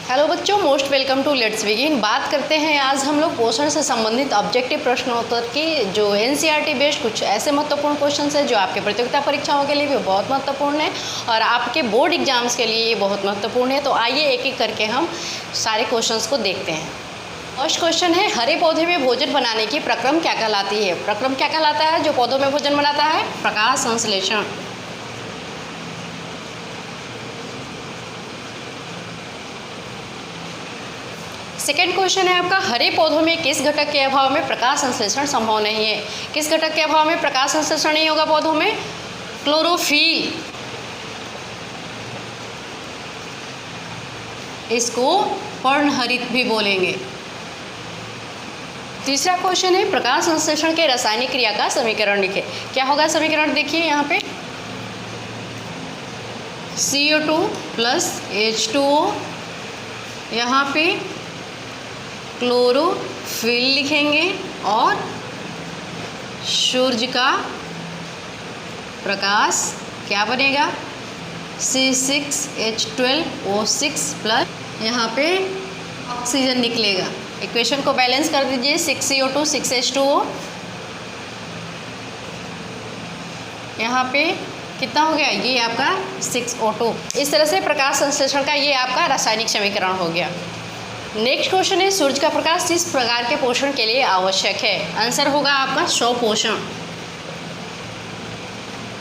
Hello बच्चों, most welcome to let's begin. बात करते हैं आज हम लोग पोषण से संबंधित ऑब्जेक्टिव प्रश्नोत्तर की, जो एनसीईआरटी बेस्ड कुछ ऐसे महत्वपूर्ण क्वेश्चंस हैं जो आपके प्रतियोगिता परीक्षाओं के लिए भी बहुत महत्वपूर्ण है और आपके बोर्ड एग्जाम्स के लिए ये बहुत महत्वपूर्ण है। तो आइए एक एक करके हम सारे क्वेश्चंस को देखते हैं। फर्स्ट क्वेश्चन है, हरे पौधे में भोजन बनाने की प्रक्रम क्या कहलाती है? प्रक्रम क्या कहलाता है जो पौधों में भोजन बनाता है? प्रकाश संश्लेषण। सेकेंड क्वेश्चन है आपका, हरे पौधों में किस घटक के अभाव में प्रकाश संश्लेषण संभव नहीं है? किस घटक के अभाव में प्रकाश संश्लेषण नहीं होगा पौधों में? क्लोरोफिल। इसको पर्णहरित भी बोलेंगे। तीसरा क्वेश्चन है, प्रकाश संश्लेषण के रासायनिक क्रिया का समीकरण लिखें। क्या होगा समीकरण? देखिए यहाँ पे CO2 प्लस H2O, यहाँ पे क्लोरोफिल लिखेंगे और सूर्य का प्रकाश क्या बनेगा? C6H12O6 प्लस यहाँ पे ऑक्सीजन निकलेगा। इक्वेशन को बैलेंस कर दीजिए, 6CO2 6H2O, यहाँ पे कितना हो गया? ये आपका 6O2। इस तरह से प्रकाश संश्लेषण का ये आपका रासायनिक समीकरण हो गया। नेक्स्ट क्वेश्चन है, सूर्य का प्रकाश किस प्रकार के पोषण के लिए आवश्यक है? आंसर होगा आपका स्वपोषण।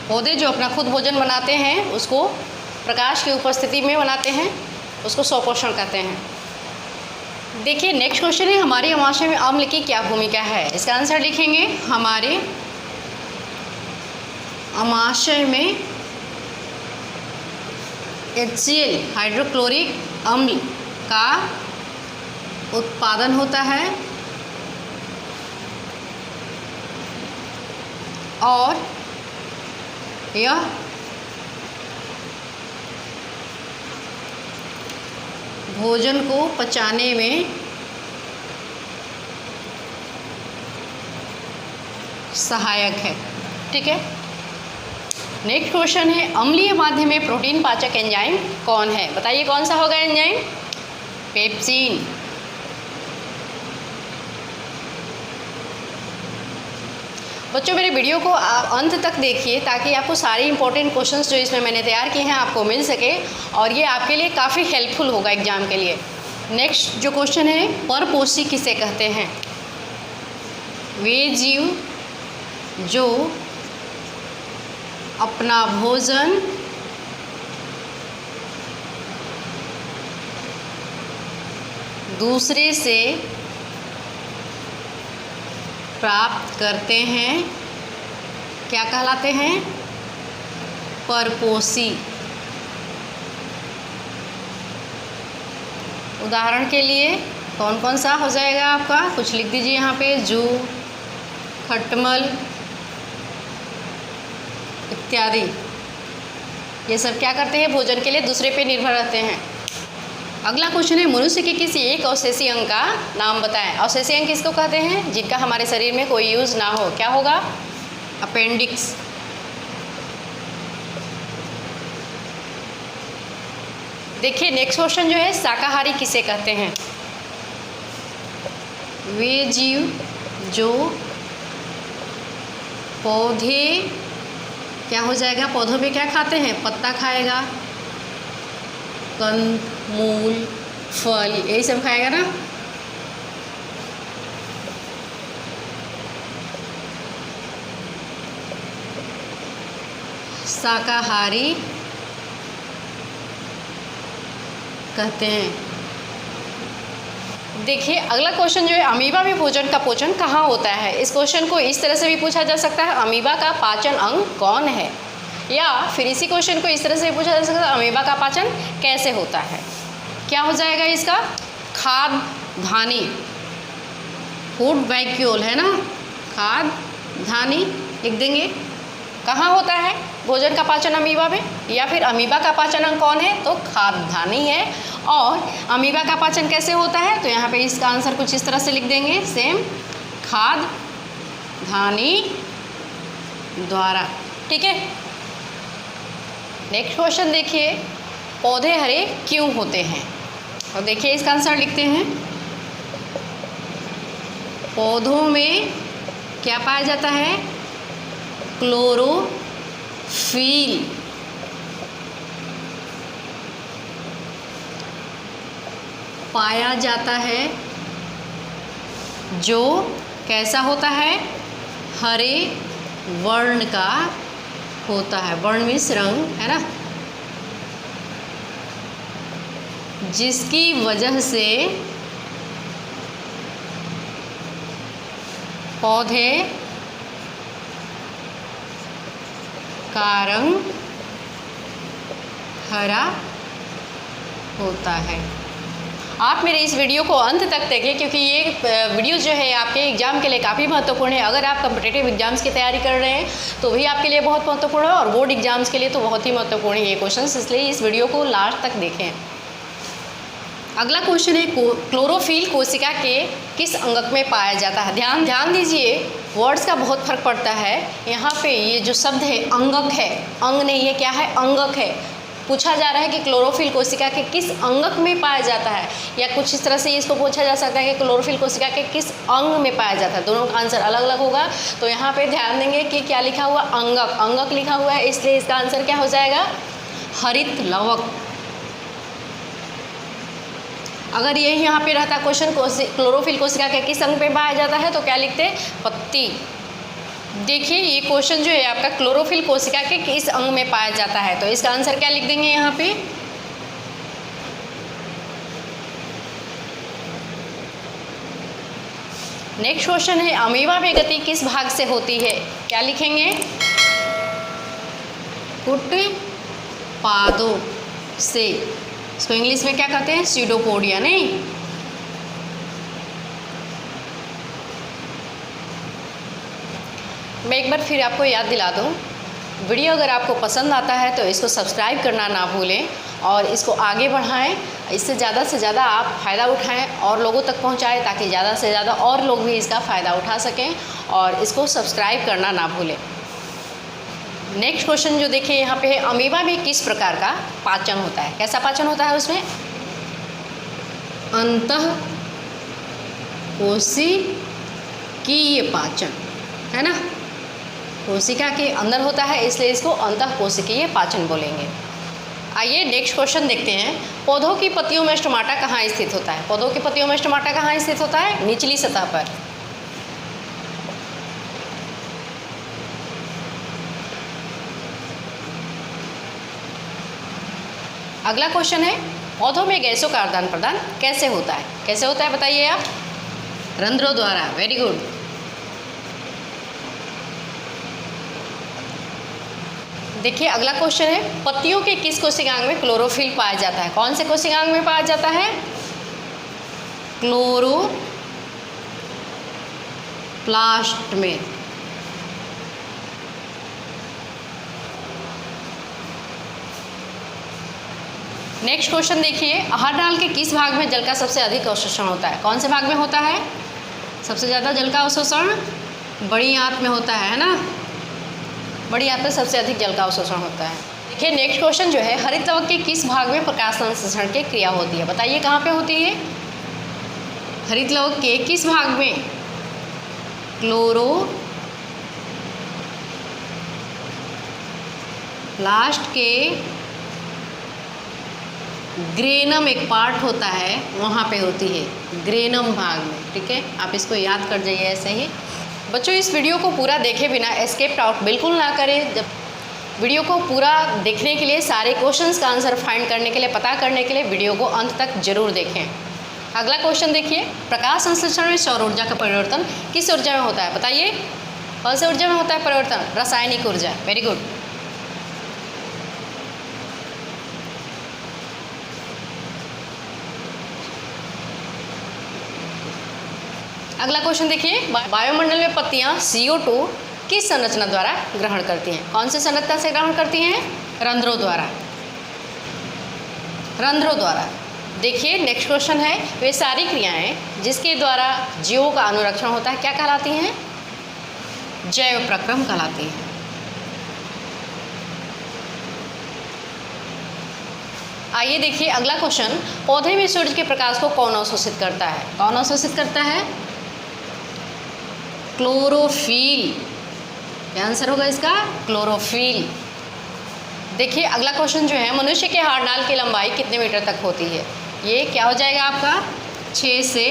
पौधे जो अपना खुद भोजन बनाते हैं उसको प्रकाश की उपस्थिति में बनाते हैं, उसको स्वपोषण कहते हैं। देखिए नेक्स्ट क्वेश्चन है, हमारे अमाशय में अम्ल की क्या भूमिका है? इसका आंसर लिखेंगे, हमारे अमाशय में HCl हाइड्रोक्लोरिक अम्ल का उत्पादन होता है और यह भोजन को पचाने में सहायक है। ठीक है। नेक्स्ट क्वेश्चन है, अम्लीय माध्यम में प्रोटीन पाचक एंजाइम कौन है? बताइए कौन सा होगा एंजाइम? पेप्सिन। बच्चों मेरे वीडियो को अंत तक देखिए ताकि आपको सारे इंपॉर्टेंट क्वेश्चंस जो इसमें मैंने तैयार किए हैं आपको मिल सके और ये आपके लिए काफ़ी हेल्पफुल होगा एग्जाम के लिए। नेक्स्ट जो क्वेश्चन है, परपोषी किसे कहते हैं? वे जीव जो अपना भोजन दूसरे से प्राप्त करते हैं, क्या कहलाते हैं? परपोषी। उदाहरण के लिए कौन कौन सा हो जाएगा आपका? कुछ लिख दीजिए यहाँ पे, जू, खटमल इत्यादि। ये सब क्या करते हैं? भोजन के लिए दूसरे पे निर्भर रहते हैं। अगला क्वेश्चन है, मनुष्य के किसी एक अवशेषी अंग का नाम बताएं। अवशेषी अंग किसको कहते हैं? जिनका हमारे शरीर में कोई यूज ना हो। क्या होगा? अपेंडिक्स। देखिए नेक्स्ट क्वेश्चन जो है, शाकाहारी किसे कहते हैं? वे जीव जो पौधे क्या हो जाएगा? पौधों में क्या खाते हैं? पत्ता खाएगा, कंद, मूल, फल, यही सब खाएगा ना। शाकाहारी कहते हैं। देखिए अगला क्वेश्चन जो है, अमीबा में भोजन का पोषण कहाँ होता है? इस क्वेश्चन को इस तरह से भी पूछा जा सकता है, अमीबा का पाचन अंग कौन है? या फिर इसी क्वेश्चन को इस तरह से पूछा जा सकता है, अमीबा का पाचन कैसे होता है? क्या हो जाएगा इसका? खाद्यानि, फूड वैक्यूल है ना, खाद्यानि लिख देंगे। कहाँ होता है भोजन का पाचन अमीबा में? या फिर अमीबा का पाचन अंग कौन है? तो खाद्यानि है। और अमीबा का पाचन कैसे होता है? तो यहाँ पे इसका आंसर कुछ इस तरह से लिख देंगे, सेम, खाद्यानि द्वारा। ठीक है। नेक्स्ट क्वेश्चन देखिए, पौधे हरे क्यों होते हैं? और देखिए इसका आंसर लिखते हैं। पौधों में क्या पाया जाता है? क्लोरोफिल। पाया जाता है, जो कैसा होता है? हरे वर्ण का होता है। वर्ण मीन्स रंग, है ना? जिसकी वजह से पौधे का रंग हरा होता है। आप मेरे इस वीडियो को अंत तक देखें, क्योंकि ये वीडियो जो है आपके एग्ज़ाम के लिए काफ़ी महत्वपूर्ण है। अगर आप कॉम्पिटिटिव एग्जाम्स की तैयारी कर रहे हैं तो भी आपके लिए बहुत महत्वपूर्ण है, और बोर्ड एग्जाम्स के लिए तो बहुत ही महत्वपूर्ण है ये क्वेश्चंस, इसलिए इस वीडियो को लास्ट तक देखें। अगला क्वेश्चन है, क्लोरोफिल कोशिका के किस अंगक में पाया जाता है? ध्यान दीजिए, वर्ड्स का बहुत फर्क पड़ता है। यहाँ पे ये जो शब्द है अंगक है, अंग नहीं है, क्या है? अंगक है। पूछा जा रहा है कि क्लोरोफिल कोशिका के किस अंगक में पाया जाता है, या कुछ इस तरह से इसको पूछा जा सकता है कि क्लोरोफिल कोशिका के किस अंग में पाया जाता है। दोनों का आंसर अलग अलग होगा। तो यहाँ पे ध्यान देंगे कि क्या लिखा हुआ? अंगक। अंगक लिखा हुआ है, इसलिए इसका आंसर क्या हो जाएगा? हरित लवक। अगर यही यहाँ पे रहता क्वेश्चन, क्लोरोफिल कोशिका के किस अंग में पाया जाता है, तो क्या लिखते? पत्ती। देखिए ये क्वेश्चन जो है आपका, क्लोरोफिल कोशिका के किस अंग में पाया जाता है, तो इसका आंसर क्या लिख देंगे यहाँ पे? नेक्स्ट क्वेश्चन है, अमीबा में गति किस भाग से होती है? क्या लिखेंगे? उत्पादों से। इसको इंग्लिश में क्या कहते हैं? स्यूडोपोडिया। नहीं, मैं एक बार फिर आपको याद दिला दूं, वीडियो अगर आपको पसंद आता है तो इसको सब्सक्राइब करना ना भूलें और इसको आगे बढ़ाएं। इससे ज़्यादा आप फ़ायदा उठाएं और लोगों तक पहुंचाएं, ताकि ज़्यादा से ज़्यादा और लोग भी इसका फ़ायदा उठा सकें, और इसको सब्सक्राइब करना ना भूलें। नेक्स्ट क्वेश्चन जो देखिए यहाँ पे है, अमीबा में किस प्रकार का पाचन होता है? कैसा पाचन होता है उसमें? अंतःकोशिकीय पाचन, है ना? कोशिका के अंदर होता है, इसलिए इसको अंतःकोशिकीय पाचन बोलेंगे। आइए नेक्स्ट क्वेश्चन देखते हैं, पौधों की पत्तियों में स्टोमाटा कहाँ स्थित होता है? पौधों की पत्तियों में स्टोमाटा कहाँ स्थित होता है? निचली सतह पर। अगला क्वेश्चन है, पौधों में गैसों का आदान प्रदान कैसे होता है? कैसे होता है बताइए आप? रंध्रों द्वारा। Very good. देखिए अगला क्वेश्चन है, पत्तियों के किस कोशिकांग में क्लोरोफिल पाया जाता है? कौन से कोशिकांग में पाया जाता है? क्लोरोप्लास्ट में। नेक्स्ट क्वेश्चन देखिए, आहार नाल के किस भाग में जल का सबसे अधिक अवशोषण होता है? कौन से भाग में होता है सबसे ज़्यादा जल का अवशोषण? बड़ी आंत में होता है ना? बड़ी आंत में सबसे अधिक जल का अवशोषण होता है। देखिए नेक्स्ट क्वेश्चन जो है, हरित लवक के किस भाग में प्रकाश संश्लेषण की क्रिया होती है? बताइए कहाँ पे होती है? हरित लवक के किस भाग में? क्लोरोप्लास्ट के ग्रेनम एक पार्ट होता है, वहाँ पे होती है, ग्रेनम भाग में। ठीक है, आप इसको याद कर जाइए ऐसे ही। बच्चों इस वीडियो को पूरा देखे बिना एस्केप आउट बिल्कुल ना करें। जब वीडियो को पूरा देखने के लिए, सारे क्वेश्चंस का आंसर फाइंड करने के लिए, पता करने के लिए वीडियो को अंत तक जरूर देखें। अगला क्वेश्चन देखिए, प्रकाश संश्लेषण में सौर ऊर्जा का परिवर्तन किस ऊर्जा में होता है? बताइए कौन सी ऊर्जा में होता है परिवर्तन? रासायनिक ऊर्जा। Very good. अगला क्वेश्चन देखिए, वायुमंडल में पत्तियां CO2 किस संरचना द्वारा ग्रहण करती हैं? कौन सी संरचना से ग्रहण करती हैं? रंध्रों द्वारा। रंध्रों द्वारा। देखिए नेक्स्ट क्वेश्चन है, वे सारी क्रियाएं जिसके द्वारा जीवों का अनुरक्षण होता है क्या कहलाती हैं? जैव प्रक्रम कहलाती हैं। आइए देखिए अगला क्वेश्चन, पौधे में सूरज के प्रकाश को कौन अवशोषित करता है? कौन अवशोषित करता है? क्लोरोफिल। क्या आंसर होगा इसका? क्लोरोफिल। देखिए अगला क्वेश्चन जो है, मनुष्य के हाड़नाल की लंबाई कितने मीटर तक होती है? ये क्या हो जाएगा आपका? 6 से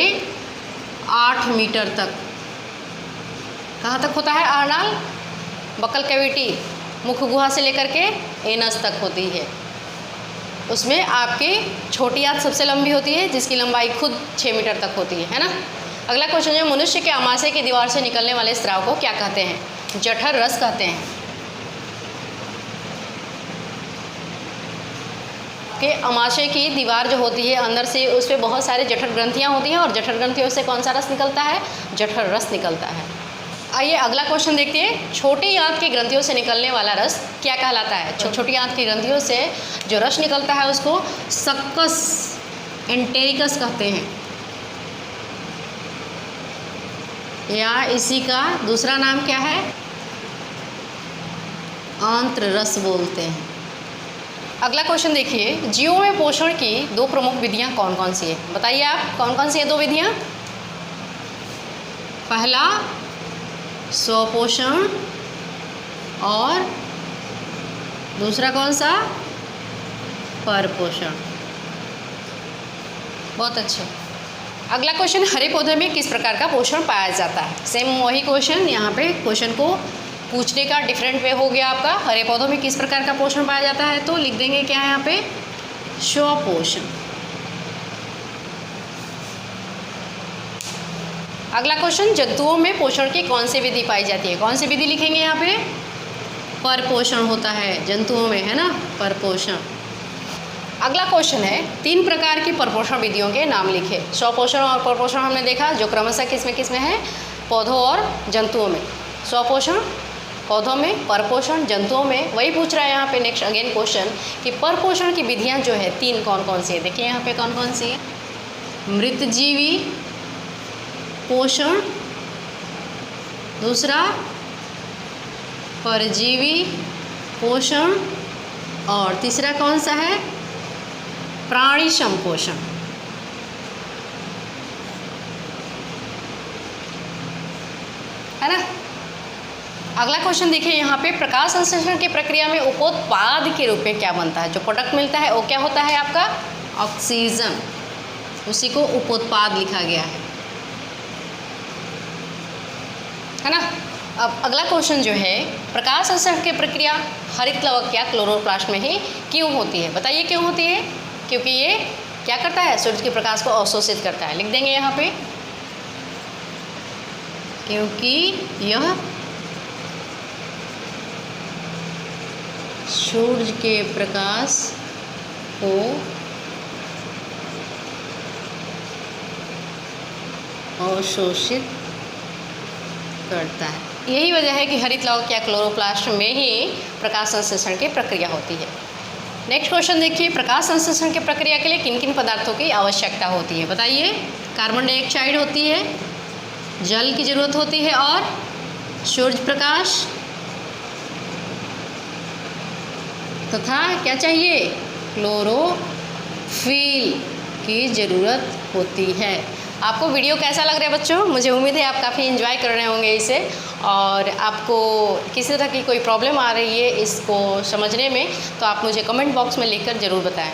8 मीटर तक। कहाँ तक होता है हाड़नाल? बकल कैविटी, मुख गुहा से लेकर के एनस तक होती है। उसमें आपकी छोटी आंत सबसे लंबी होती है, जिसकी लंबाई खुद 6 मीटर तक होती है ना। अगला क्वेश्चन है, मनुष्य के अमाशय की दीवार से निकलने वाले स्राव को क्या कहते हैं? जठर रस कहते हैं। कि अमाशय की दीवार जो होती है अंदर से, उस पर बहुत सारे जठर ग्रंथियाँ होती हैं और जठर ग्रंथियों से कौन सा रस निकलता है? जठर रस निकलता है। आइए अगला क्वेश्चन देखते हैं, छोटी आंत की ग्रंथियों से निकलने वाला रस क्या कहलाता है? छोटी आंत की ग्रंथियों से जो रस निकलता है उसको सक्कस एंटेरिकस कहते हैं, या इसी का दूसरा नाम क्या है? आंत्र रस बोलते हैं। अगला क्वेश्चन देखिए, जीवों में पोषण की 2 प्रमुख विधियां कौन कौन सी है? बताइए आप, कौन कौन सी है 2 विधियां? पहला स्वपोषण और दूसरा कौन सा? परपोषण। बहुत अच्छे। अगला क्वेश्चन, हरे पौधे में किस प्रकार का पोषण पाया जाता है? सेम वही क्वेश्चन, यहाँ पे क्वेश्चन को पूछने का डिफरेंट वे हो गया आपका। हरे पौधों में किस प्रकार का पोषण पाया जाता है? तो लिख देंगे क्या है यहाँ पे? स्वपोषण। अगला क्वेश्चन, जंतुओं में पोषण की कौन सी विधि पाई जाती है? कौन सी विधि लिखेंगे यहाँ पे? परपोषण होता है जंतुओं में, है ना, परपोषण। अगला क्वेश्चन है, 3 प्रकार की परपोषण विधियों के नाम लिखे। स्वपोषण और परपोषण हमने देखा, जो क्रमशः किसमें है? पौधों और जंतुओं में। स्वपोषण पौधों में, परपोषण जंतुओं में। वही पूछ रहा है यहाँ पे नेक्स्ट अगेन क्वेश्चन कि परपोषण की विधियाँ जो है 3 कौन कौन सी है? देखिए यहाँ पे कौन कौन सी है? मृतजीवी पोषण, दूसरा परजीवी पोषण, और तीसरा कौन सा है? प्राणी संपोषण, है ना। अगला क्वेश्चन देखिए यहाँ पे, प्रकाश संश्लेषण की प्रक्रिया में उपोत्पाद के रूप में क्या बनता है? जो प्रोडक्ट मिलता है वो क्या होता है आपका? ऑक्सीजन। उसी को उपोत्पाद लिखा गया है ना। अब अगला क्वेश्चन जो है, प्रकाश संश्लेषण की प्रक्रिया हरित लवक या क्लोरोप्लास्ट में ही क्यों होती है? बताइए क्यों होती है? क्योंकि ये क्या करता है? सूरज के प्रकाश को अवशोषित करता है। लिख देंगे यहाँ पे, क्योंकि यह सूरज के प्रकाश को अवशोषित करता है। यही वजह है कि हरित लवक या क्लोरोप्लास्ट में ही प्रकाश संश्लेषण की प्रक्रिया होती है। नेक्स्ट क्वेश्चन देखिए, प्रकाश संश्लेषण की प्रक्रिया के लिए किन किन पदार्थों की आवश्यकता होती है? बताइए। कार्बन डाइऑक्साइड होती है, जल की जरूरत होती है, और सूर्य प्रकाश, तथा क्या चाहिए? क्लोरोफिल की ज़रूरत होती है। आपको वीडियो कैसा लग रहा है बच्चों? मुझे उम्मीद है आप काफ़ी एंजॉय कर रहे होंगे इसे, और आपको किसी तरह की कोई प्रॉब्लम आ रही है इसको समझने में तो आप मुझे कमेंट बॉक्स में लिखकर ज़रूर बताएं।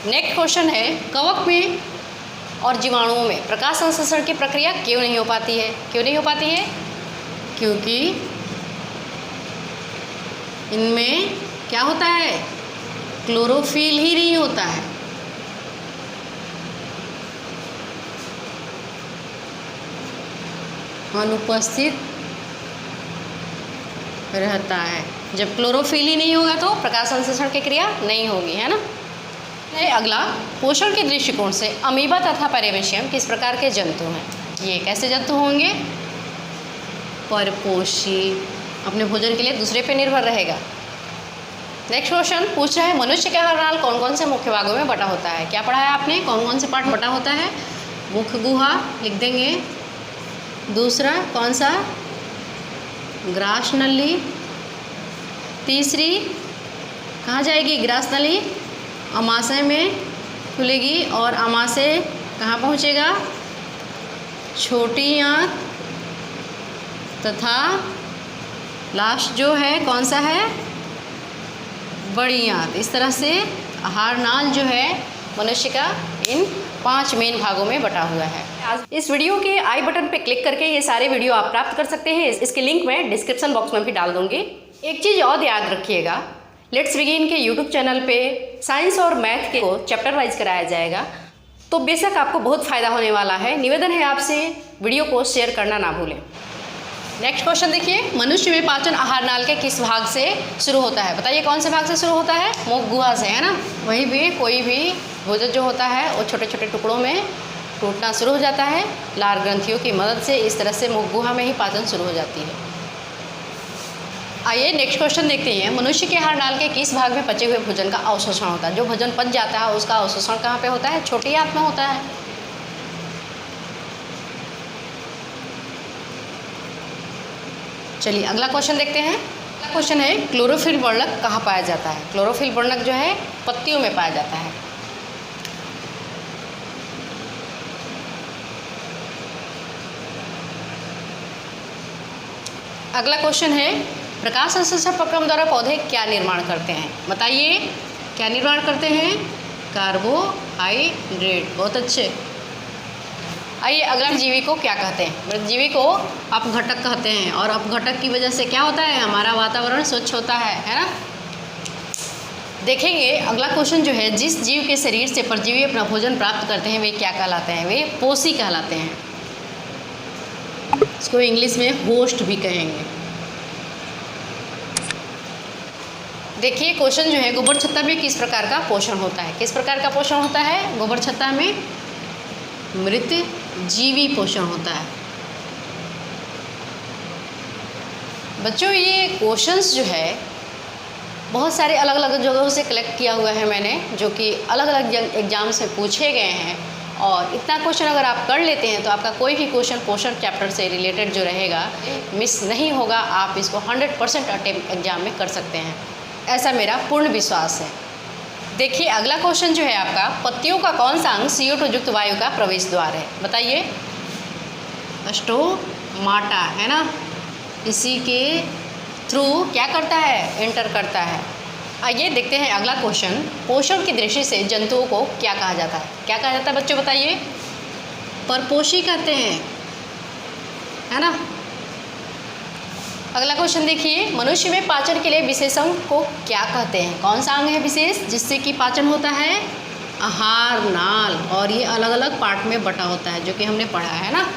नेक्स्ट क्वेश्चन है, कवक में और जीवाणुओं में प्रकाश संश्लेषण की प्रक्रिया क्यों नहीं हो पाती है? क्यों नहीं हो पाती है? क्योंकि इनमें क्या होता है? क्लोरोफिल ही नहीं होता है। अनुपस्थित रहता है। जब क्लोरोफिल ही नहीं होगा तो प्रकाश संश्लेषण की क्रिया नहीं होगी, है ना। अगला, पोषण के दृष्टिकोण से अमीबा तथा पेरिविशियम किस प्रकार के जंतु हैं? ये कैसे जंतु होंगे? परपोषी, अपने भोजन के लिए दूसरे पे निर्भर रहेगा। नेक्स्ट क्वेश्चन पूछ रहा है, मनुष्य का हाड़नाल कौन कौन से मुख्य भागों में बटा होता है? क्या पढ़ा है आपने? कौन कौन से पार्ट बटा होता है? मुख गुहा लिख देंगे, दूसरा कौन सा? ग्रास नली, तीसरी कहाँ जाएगी? ग्रास नली, अमाशय में खुलेगी और अमाशय कहाँ पहुँचेगा? छोटी आंत तथा लास्ट जो है कौन सा है? बड़ी आंत। इस तरह से आहार नाल जो है मनुष्य का इन 5 मेन भागों में बटा हुआ है। इस वीडियो के आई बटन पे क्लिक करके ये सारे वीडियो आप प्राप्त कर सकते हैं। इसके लिंक मैं डिस्क्रिप्शन बॉक्स में भी डाल दूंगी। एक चीज़ और याद रखिएगा, लेट्स बिगिन के यूट्यूब चैनल पे साइंस और मैथ के को चैप्टर वाइज कराया जाएगा, तो बेशक आपको बहुत फ़ायदा होने वाला है। निवेदन है आपसे वीडियो को शेयर करना ना भूलें। नेक्स्ट क्वेश्चन देखिए, मनुष्य में पाचन आहार नाल के किस भाग से शुरू होता है? बताइए कौन से भाग से शुरू होता है? मुख गुहा से, है ना। वहीं भी कोई भी भोजन जो होता है वो छोटे छोटे टुकड़ों में टूटना शुरू हो जाता है लार ग्रंथियों की मदद से। इस तरह से मुख गुहा में ही पाचन शुरू हो जाती है। आइए नेक्स्ट क्वेश्चन देखते हैं, मनुष्य के आहार नाल के किस भाग में पचे हुए भोजन का अवशोषण होता है? जो भोजन पच जाता है उसका अवशोषण कहाँ पे होता है? छोटी आंत में होता है। चलिए अगला क्वेश्चन देखते हैं। अगला क्वेश्चन है, क्लोरोफिल वर्णक कहाँ पाया जाता है? क्लोरोफिल वर्णक जो है पत्तियों में पाया जाता है। अगला क्वेश्चन है, प्रकाश संश्लेषण प्रक्रम द्वारा पौधे क्या निर्माण करते हैं? बताइए क्या निर्माण करते हैं? कार्बोहाइड्रेट। बहुत अच्छे। आइए अगला, जीवी को क्या कहते हैं? मृतजीवी को अपघटक कहते हैं। और अपघटक की वजह से क्या होता है? हमारा वातावरण स्वच्छ होता है ना। देखेंगे अगला क्वेश्चन जो है, जिस जीव के शरीर से परजीवी अपना भोजन प्राप्त करते हैं वे क्या कहलाते हैं? वे पोषी कहलाते हैं। इसको इंग्लिश में होस्ट भी कहेंगे। देखिए क्वेश्चन जो है, गोबर छत्ता में किस प्रकार का पोषण होता है? किस प्रकार का पोषण होता है गोबर छत्ता में? मृत जीवी पोषण होता है। बच्चों ये क्वेश्चंस जो है बहुत सारे अलग अलग जगहों से कलेक्ट किया हुआ है मैंने, जो कि अलग अलग एग्जाम से पूछे गए हैं। और इतना क्वेश्चन अगर आप कर लेते हैं तो आपका कोई भी क्वेश्चन पोषण चैप्टर से रिलेटेड जो रहेगा मिस नहीं होगा। आप इसको 100% अटेम्प्ट एग्जाम में कर सकते हैं, ऐसा मेरा पूर्ण विश्वास है। देखिए अगला क्वेश्चन जो है आपका, पत्तियों का कौन सा अंग CO2 युक्त वायु का प्रवेश द्वार है? बताइए। स्टोमाटा, है ना। इसी के थ्रू क्या करता है? एंटर करता है। आइए देखते हैं अगला क्वेश्चन, पोषण की दृष्टि से जंतुओं को क्या कहा जाता है? क्या कहा जाता है बच्चों बताइए? परपोषी कहते हैं, है ना। अगला क्वेश्चन देखिए, मनुष्य में पाचन के लिए विशेष अंग को क्या कहते हैं? कौन सा अंग है विशेष जिससे कि पाचन होता है? आहार नाल। और ये अलग अलग पार्ट में बटा होता है, जो कि हमने पढ़ा है ना।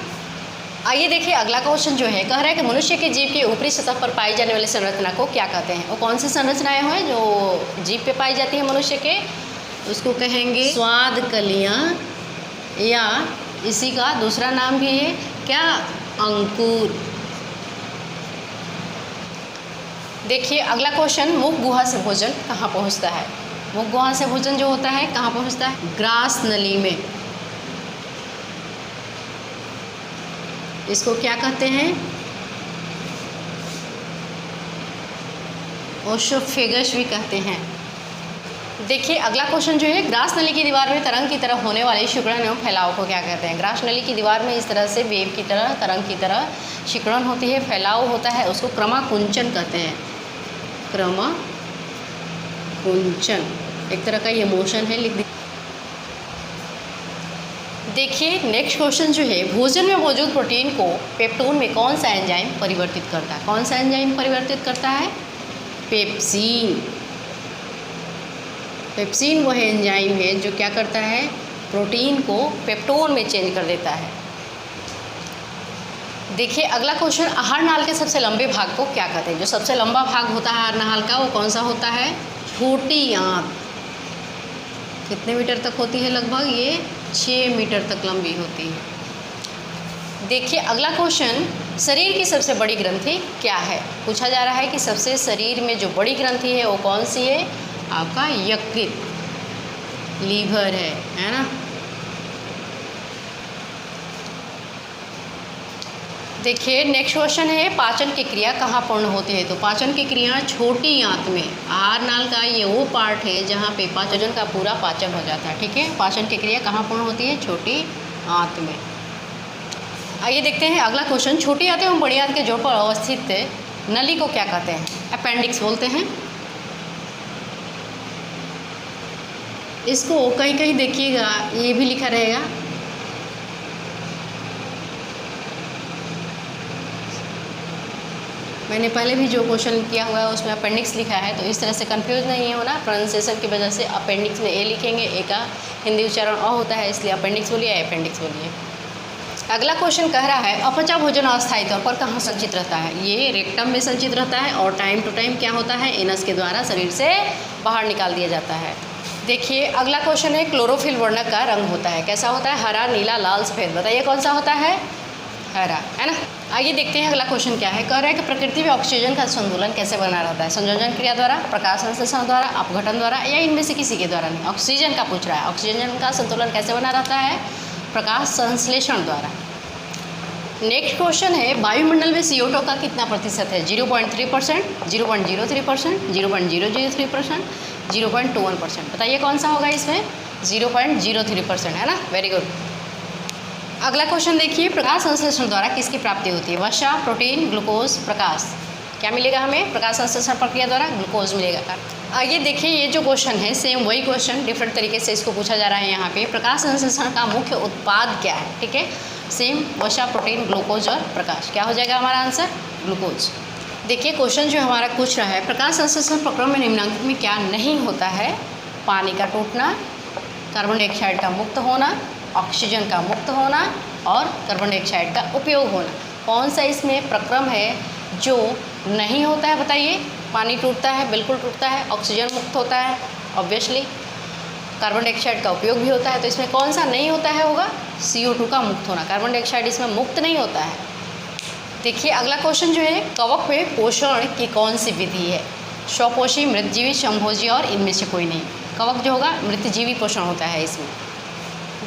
आइए देखिए अगला क्वेश्चन जो है, कह रहा है कि मनुष्य के जीव की ऊपरी सतह पर पाई जाने वाली संरचना को क्या कहते हैं? वो कौन सी संरचनाएं हैं जो जीव पे पाई जाती है मनुष्य के? उसको कहेंगे स्वाद कलियाँ, या इसी का दूसरा नाम भी है क्या? अंकुर। देखिए अगला क्वेश्चन, मुख गुहा से भोजन कहाँ पहुँचता है? मुख गुहा से भोजन जो होता है कहाँ पहुँचता है? ग्रास नली में। इसको क्या कहते हैं? ओसोफेगस भी कहते हैं। देखिए अगला क्वेश्चन जो है, ग्रास नली की दीवार में तरंग की तरह होने वाले सिकुड़न एवं फैलाव को क्या कहते हैं? ग्रास नली की दीवार में इस तरह से वेव की तरह, तरंग की तरह सिकुड़न होती है, फैलाव होता है, उसको क्रमाकुंचन कहते हैं। क्रमाकुंचन एक तरह का ये मोशन है, लिख दीजिए। देखिए नेक्स्ट क्वेश्चन जो है, भोजन में मौजूद प्रोटीन को पेप्टोन में कौन सा एंजाइम परिवर्तित करता है? कौन सा एंजाइम परिवर्तित करता है? पेप्सिन। पेप्सिन वह एंजाइम है जो क्या करता है? प्रोटीन को पेप्टोन में चेंज कर देता है। देखिए अगला क्वेश्चन, आहार नाल के सबसे लंबे भाग को क्या कहते हैं? जो सबसे लंबा भाग होता है आहार नाल का वो कौन सा होता है? छोटी आंत। कितने मीटर तक होती है? लगभग ये 6 मीटर तक लंबी होती है। देखिए अगला क्वेश्चन, शरीर की सबसे बड़ी ग्रंथि क्या है? पूछा जा रहा है कि सबसे शरीर में जो बड़ी ग्रंथि है वो कौन सी है? आपका यकृत, लीवर है ना। देखिए नेक्स्ट क्वेश्चन है, पाचन की क्रिया कहाँ पूर्ण होती है? तो पाचन की क्रिया छोटी आंत में, आहार नाल का ये वो पार्ट है जहाँ पे पाचन का पूरा पाचन हो जाता है। ठीक है, पाचन की क्रिया कहाँ पूर्ण होती है? छोटी आंत में। आइए देखते हैं अगला क्वेश्चन, छोटी आंत एवं बड़ी आंत के जोड़ पर अवस्थित नली को क्या कहते हैं? अपेंडिक्स बोलते हैं। इसको कहीं कहीं देखिएगा ये भी लिखा रहेगा, मैंने पहले भी जो क्वेश्चन किया हुआ है उसमें अपेंडिक्स लिखा है, तो इस तरह से कंफ्यूज नहीं होना। प्रोनाउंसिएशन की वजह से अपेंडिक्स में ए लिखेंगे, ए का हिंदी उच्चारण अ होता है, इसलिए अपेंडिक्स बोलिए, अपेंडिक्स बोलिए। अगला क्वेश्चन कह रहा है, अपचा भोजन अस्थायी तौर पर कहाँ संचित रहता है? ये रेक्टम में संचित रहता है और टाइम टू टाइम क्या होता है? एनस के द्वारा शरीर से बाहर निकाल दिया जाता है। देखिए अगला क्वेश्चन है, क्लोरोफिल वर्णक का रंग होता है, कैसा होता है? हरा, नीला, लाल, सफ़ेद। बताइए कौन सा होता है? हरा, है ना। आइए देखते हैं अगला क्वेश्चन क्या है। कह रहा है कि प्रकृति में ऑक्सीजन का संतुलन कैसे बना रहता है? संयोजन क्रिया द्वारा, प्रकाश संश्लेषण द्वारा, अपघटन द्वारा, या इनमें से किसी के द्वारा नहीं? ऑक्सीजन का पूछ रहा है, ऑक्सीजन का संतुलन कैसे बना रहता है? प्रकाश संश्लेषण द्वारा। नेक्स्ट क्वेश्चन है, वायुमंडल में CO2 का कितना प्रतिशत है? 0.3%, 0.03%, 0.003%, 0.21%। बताइए कौन सा होगा इसमें? 0.03% है ना, वेरी गुड। अगला क्वेश्चन देखिए, प्रकाश संश्लेषण द्वारा किसकी प्राप्ति होती है? वसा, प्रोटीन, ग्लूकोज, प्रकाश। क्या मिलेगा हमें? प्रकाश संश्लेषण प्रक्रिया द्वारा ग्लूकोज मिलेगा। आइए देखिए ये जो क्वेश्चन है सेम वही क्वेश्चन डिफरेंट तरीके से इसको पूछा जा रहा है यहाँ पे। प्रकाश संश्लेषण का मुख्य उत्पाद क्या है? ठीक है, सेम वसा, प्रोटीन, ग्लूकोज और प्रकाश। क्या हो जाएगा हमारा आंसर? ग्लूकोज। देखिए क्वेश्चन जो हमारा पूछ रहा है, प्रकाश संश्लेषण प्रक्रिया में निम्नलिखित में क्या नहीं होता है? पानी का टूटना, कार्बन डाइऑक्साइड का मुक्त होना, ऑक्सीजन का मुक्त होना और कार्बन डाइऑक्साइड का उपयोग होना। कौन सा इसमें प्रक्रम है जो नहीं होता है? बताइए। पानी टूटता है, बिल्कुल टूटता है। ऑक्सीजन मुक्त होता है ऑब्वियसली, कार्बन डाइऑक्साइड का उपयोग भी होता है, तो इसमें कौन सा नहीं होता है? होगा CO2 का मुक्त होना। कार्बन डाइऑक्साइड इसमें मुक्त नहीं होता है। देखिए अगला क्वेश्चन जो है, कवक में पोषण की कौन सी विधि है? स्वपोषी, मृतजीवी, समभोजी और इनमें से कोई नहीं। कवक जो होगा मृतजीवी पोषण होता है इसमें।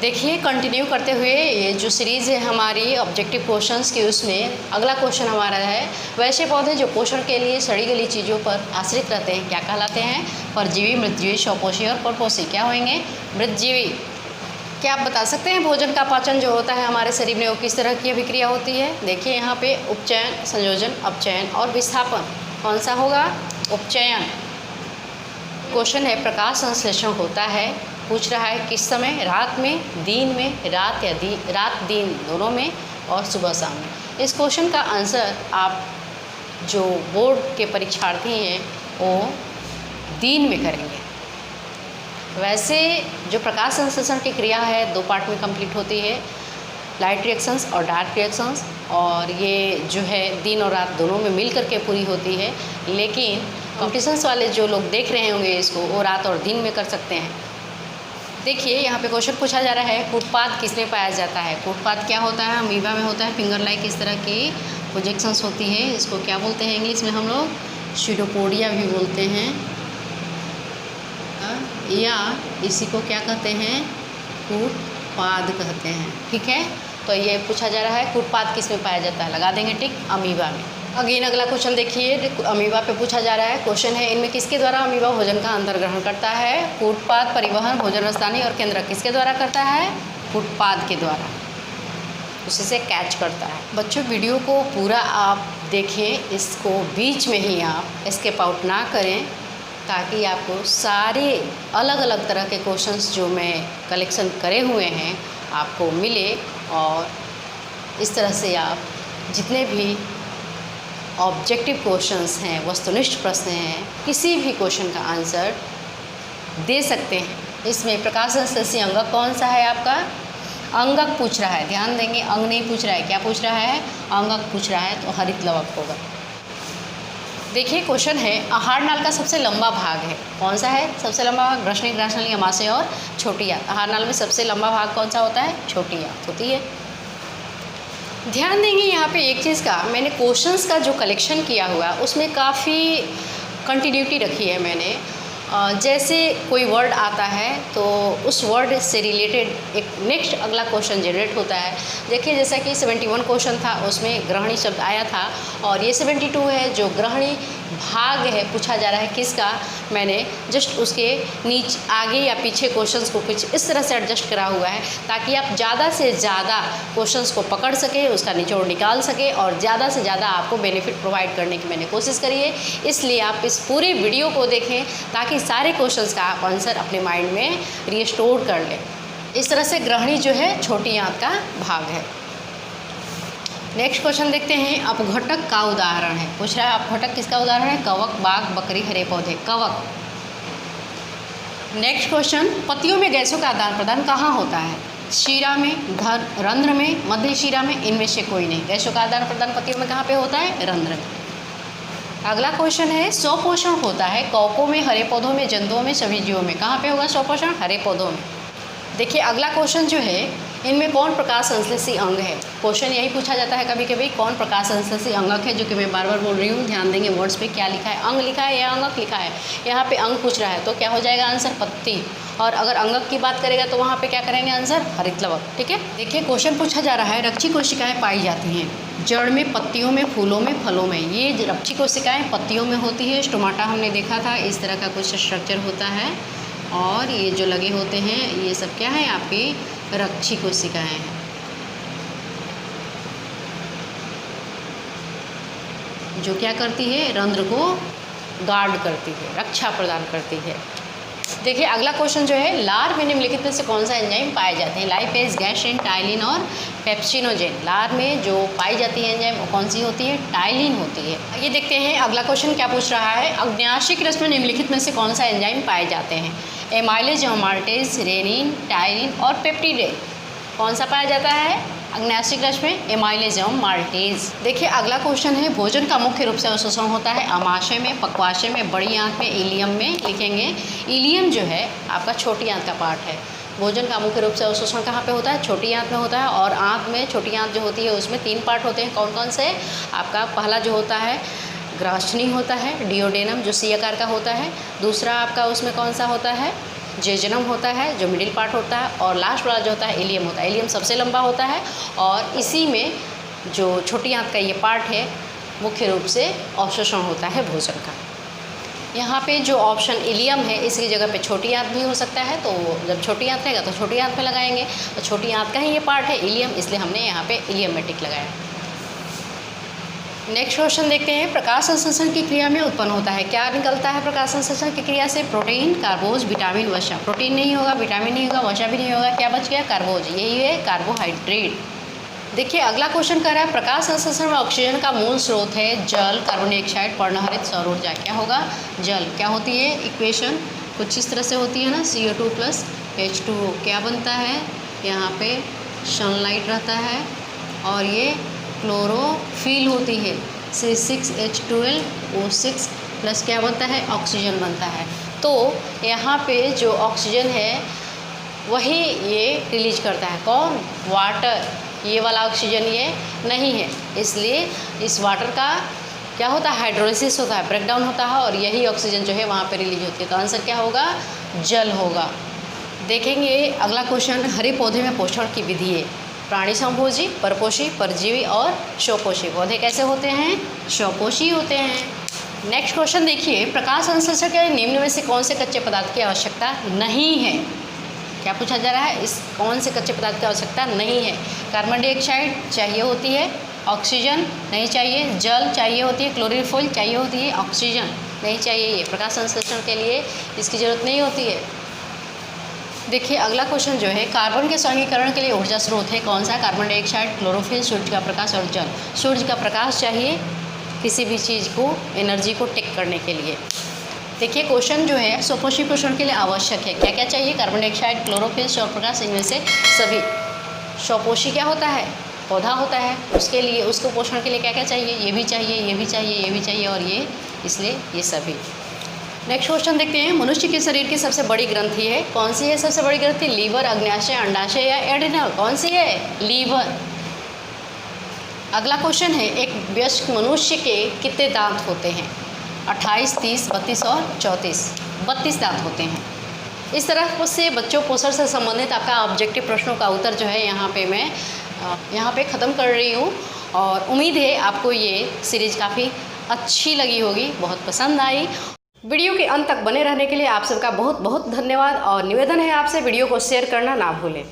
देखिए कंटिन्यू करते हुए ये जो सीरीज़ है हमारी ऑब्जेक्टिव क्वेश्चंस की, उसमें अगला क्वेश्चन हमारा है, वैसे पौधे जो पोषण के लिए सड़ी गली चीज़ों पर आश्रित रहते हैं क्या कहलाते हैं? परजीवी, मृतजीवी, स्वपोषी और परपोषी। क्या होंगे? मृतजीवी। क्या आप बता सकते हैं भोजन का पाचन जो होता है हमारे शरीर में वो किस तरह की अभिक्रिया होती है? देखिए यहाँ पे उपचयन, संयोजन, अपचयन और विस्थापन। कौन सा होगा? उपचयन। क्वेश्चन है, प्रकाश संश्लेषण होता है, पूछ रहा है किस समय? रात में, दिन में, रात या रात दिन दोनों में और सुबह शाम में। इस क्वेश्चन का आंसर आप जो बोर्ड के परीक्षार्थी हैं वो दिन में करेंगे। वैसे जो प्रकाश संश्लेषण की क्रिया है 2 पार्ट में कंप्लीट होती है, लाइट रिएक्शंस और डार्क रिएक्शंस, और ये जो है दिन और रात दोनों में मिल करके पूरी होती है। लेकिन कॉम्पिटिशन्स वाले जो लोग देख रहे होंगे इसको, वो रात और दिन में कर सकते हैं। देखिए यहाँ पे क्वेश्चन पूछा जा रहा है, कूटपाद किसमें पाया जाता है? कूटपाद क्या होता है? अमीबा में होता है। फिंगर लाइक इस तरह की प्रोजेक्शंस होती है, इसको क्या बोलते हैं इंग्लिश में? हम लोग स्यूडोपोडिया भी बोलते हैं, या इसी को क्या कहते हैं? कूटपाद कहते हैं। ठीक है, तो ये पूछा जा रहा है कूटपाद किस में पाया जाता है? लगा देंगे टिक, अमीबा में। अगेन अगला क्वेश्चन देखिए, अमीबा पे पूछा जा रहा है। क्वेश्चन है, इनमें किसके द्वारा अमीबा भोजन का अंतर ग्रहण करता है? कूटपाद, परिवहन, भोजन रसानी और केंद्रक किसके द्वारा करता है? कूटपाद के द्वारा, उसी से कैच करता है। बच्चों वीडियो को पूरा आप देखें, इसको बीच में ही आप एस्केप आउट ना करें, ताकि आपको सारे अलग अलग तरह के क्वेश्चंस जो मैं कलेक्शन करे हुए हैं आपको मिले, और इस तरह से आप जितने भी ऑब्जेक्टिव क्वेश्चंस हैं, वस्तुनिष्ठ प्रश्न हैं, किसी भी क्वेश्चन का आंसर दे सकते हैं। इसमें प्रकाश संश्लेषी अंगक कौन सा है आपका? अंगक पूछ रहा है, ध्यान देंगे, अंग नहीं पूछ रहा है। क्या पूछ रहा है? अंगक पूछ रहा है, तो हरित लवक होगा। देखिए क्वेश्चन है, आहार नाल का सबसे लंबा भाग है, कौन सा है सबसे लंबा भाग? ग्रसनी, ग्रासनली, अमाशय और छोटी आंत। आहार नाल में सबसे लंबा भाग कौन सा होता है? छोटी आंत होती है। ध्यान देंगे यहाँ पे एक चीज़ का, मैंने क्वेश्चंस का जो कलेक्शन किया हुआ उसमें काफ़ी कंटिन्यूटी रखी है मैंने। जैसे कोई वर्ड आता है तो उस वर्ड से रिलेटेड एक नेक्स्ट अगला क्वेश्चन जनरेट होता है। देखिए जैसा कि 71 क्वेश्चन था उसमें ग्रहणी शब्द आया था और ये 72 है जो ग्रहणी भाग है पूछा जा रहा है किसका। मैंने जस्ट उसके नीचे आगे या पीछे क्वेश्चंस को कुछ इस तरह से एडजस्ट करा हुआ है ताकि आप ज़्यादा से ज़्यादा क्वेश्चंस को पकड़ सके, उसका निचोड़ निकाल सके और ज़्यादा से ज़्यादा आपको बेनिफिट प्रोवाइड करने की मैंने कोशिश करी है। इसलिए आप इस पूरे वीडियो को देखें ताकि सारे क्वेश्चंस का आप आंसर अपने माइंड में रीस्टोर कर लें। इस तरह से ग्रहणी जो है छोटी आंत का भाग है। नेक्स्ट क्वेश्चन देखते हैं। अपघटक का उदाहरण है, पूछ रहा है अपघटक किसका उदाहरण है? कवक, बाघ, बकरी, हरे पौधे। कवक। नेक्स्ट क्वेश्चन, पत्तियों में गैसों का आदान प्रदान कहाँ होता है? शीरा में, रंध्र में, मध्य शीरा में, इनमें से कोई नहीं। गैसों का आदान प्रदान पत्तियों में कहाँ पे होता है? रंध्र में। अगला क्वेश्चन है, स्वपोषण होता है कवकों में, हरे पौधों में, जंतुओं में, सभी जीवों में। कहाँ पे होगा स्वपोषण? हरे पौधों में। देखिए अगला क्वेश्चन जो है, इनमें कौन प्रकाश संश्लेषी अंग है? क्वेश्चन यही पूछा जाता है कभी कभी, कौन प्रकाश संश्लेषी अंगक है, जो कि मैं बार बार बोल रही हूँ। ध्यान देंगे वर्ड्स पे क्या लिखा है, अंग लिखा है या अंगक लिखा है। यहाँ पे अंग पूछ रहा है तो क्या हो जाएगा आंसर? पत्ती। और अगर अंगक की बात करेगा तो वहाँ पे क्या करेंगे आंसर? हरित लवक। ठीक है। देखिए क्वेश्चन पूछा जा रहा है, रक्षी कोशिकाएँ पाई जाती हैं जड़ में, पत्तियों में, फूलों में, फलों में। ये रक्षी कोशिकाएँ पत्तियों में होती है। स्टोमाटा हमने देखा था, इस तरह का कुछ स्ट्रक्चर होता है और ये जो लगे होते हैं ये सब क्या है? आपकी रक्षी कोशिकाएँ हैं। जो क्या करती है? रंध्र को गार्ड करती है, रक्षा प्रदान करती है। देखिए अगला क्वेश्चन जो है, लार में निम्नलिखित में से कौन सा एंजाइम पाए जाते हैं? लाइपेज, गैस्ट्रिन, टाइलिन और पेप्सिनोजेन। लार में जो पाई जाती है एंजाइम वो कौन सी होती है? टाइलिन होती है। ये देखते हैं अगला क्वेश्चन क्या पूछ रहा है, अग्न्याशिक रस में निम्नलिखित में से कौन सा एंजाइम पाए जाते हैं? एमाइलेज, अमाल्टेज, रेनिन, टाइलिन और पेप्टिडेज। कौन सा पाया जाता है अग्न्याशिक रस में? एमाइलेज एवं माल्टेज। देखिए अगला क्वेश्चन है, भोजन का मुख्य रूप से अवशोषण होता है अमाशय में, पक्वाशय में, बड़ी आंत में, इलियम में। लिखेंगे इलियम जो है आपका छोटी आंत का पार्ट है। भोजन का मुख्य रूप से अवशोषण कहाँ पे होता है? छोटी आंत में होता है। और आंत में, छोटी आंत जो होती है उसमें 3 पार्ट होते हैं। कौन कौन से? आपका पहला जो होता है ग्रासनी होता है, डिओडेनम जो सी आकार का होता है। दूसरा आपका उसमें कौन सा होता है? जेजनम होता है जो मिडिल पार्ट होता है। और लास्ट वाला जो होता है इलियम होता है। इलियम सबसे लंबा होता है और इसी में जो छोटी आंत का ये पार्ट है मुख्य रूप से अवशोषण होता है भोजन का। यहाँ पे जो ऑप्शन इलियम है इसकी जगह पे छोटी आंत भी हो सकता है, तो जब छोटी आंत रहेगा तो छोटी आंत पे लगाएंगे। तो छोटी आंत का ही ये पार्ट है इलियम, इसलिए हमने यहाँ पे इलियम में टिक लगाया। नेक्स्ट क्वेश्चन देखते हैं, प्रकाश संश्लेषण की क्रिया में उत्पन्न होता है। क्या निकलता है प्रकाश संश्लेषण की क्रिया से? प्रोटीन, कार्बोज, विटामिन, वसा। प्रोटीन नहीं होगा, विटामिन नहीं होगा, वसा भी नहीं होगा। क्या बच गया? कार्बोज। यही है कार्बोहाइड्रेट। देखिए अगला क्वेश्चन कर रहा है, प्रकाश संश्लेषण में ऑक्सीजन का मूल स्रोत है जल, कार्बन डाइऑक्साइड, पर्णहरित, सौर ऊर्जा। क्या होगा? जल। क्या होती है इक्वेशन? कुछ इस तरह से होती है ना, CO2 + H2O। क्या बनता है? यहाँ पे सनलाइट रहता है और ये क्लोरोफिल होती है, C6H12O6 प्लस क्या बनता है? ऑक्सीजन बनता है। तो यहाँ पे जो ऑक्सीजन है वही ये रिलीज करता है। कौन? वाटर। ये वाला ऑक्सीजन ये नहीं है, इसलिए इस वाटर का क्या होता है? हाइड्रोलिसिस होता है, ब्रेकडाउन होता है और यही ऑक्सीजन जो है वहाँ पे रिलीज होती है। तो आंसर क्या होगा? जल होगा। देखेंगे अगला क्वेश्चन, हरे पौधे में पोषण की विधि है। प्राणी संभोजी, परपोषी, परजीवी और स्वपोषी। पौधे कैसे होते हैं? स्वपोषी होते हैं। नेक्स्ट क्वेश्चन देखिए, प्रकाश संश्लेषण के निम्न में से कौन से कच्चे पदार्थ की आवश्यकता नहीं है? क्या पूछा जा रहा है? इस कौन से कच्चे पदार्थ की आवश्यकता नहीं है? कार्बन डाइऑक्साइड चाहिए होती है, ऑक्सीजन नहीं चाहिए, जल चाहिए होती है, क्लोरोफिल चाहिए होती है, ऑक्सीजन नहीं चाहिए। ये प्रकाश संश्लेषण के लिए इसकी ज़रूरत नहीं होती है। देखिए अगला क्वेश्चन जो है, कार्बन के संघीकरण के लिए ऊर्जा स्रोत है कौन सा? कार्बन डाइऑक्साइड, क्लोरोफिल, सूर्य का प्रकाश और जल। सूर्य का प्रकाश चाहिए किसी भी चीज़ को, एनर्जी को टेक करने के लिए। देखिए क्वेश्चन जो है स्वपोषी पोषण के लिए आवश्यक है। क्या क्या चाहिए? कार्बन डाइऑक्साइड, क्लोरोफिल, सौर प्रकाश, इनमें से सभी। स्वपोषी क्या होता है? पौधा होता है, उसके लिए उसको पोषण के लिए क्या क्या चाहिए? ये भी चाहिए, ये भी चाहिए, ये भी चाहिए और ये, इसलिए ये सभी। नेक्स्ट क्वेश्चन देखते हैं, मनुष्य के शरीर की सबसे बड़ी ग्रंथि है कौन सी है? सबसे बड़ी ग्रंथि लीवर, अग्न्याशय, अंडाशय या एड्रिनल? कौन सी है? लीवर। अगला क्वेश्चन है, एक वयस्क मनुष्य के कितने दांत होते हैं? 28, 30, 32 और 34। 32 दांत होते हैं। इस तरह से बच्चों पोषण से संबंधित आपका ऑब्जेक्टिव प्रश्नों का उत्तर जो है यहाँ पे मैं ख़त्म कर रही हूँ। और उम्मीद है आपको ये सीरीज़ काफ़ी अच्छी लगी होगी, बहुत पसंद आई। वीडियो के अंत तक बने रहने के लिए आप सबका बहुत बहुत धन्यवाद और निवेदन है आपसे वीडियो को शेयर करना ना भूलें।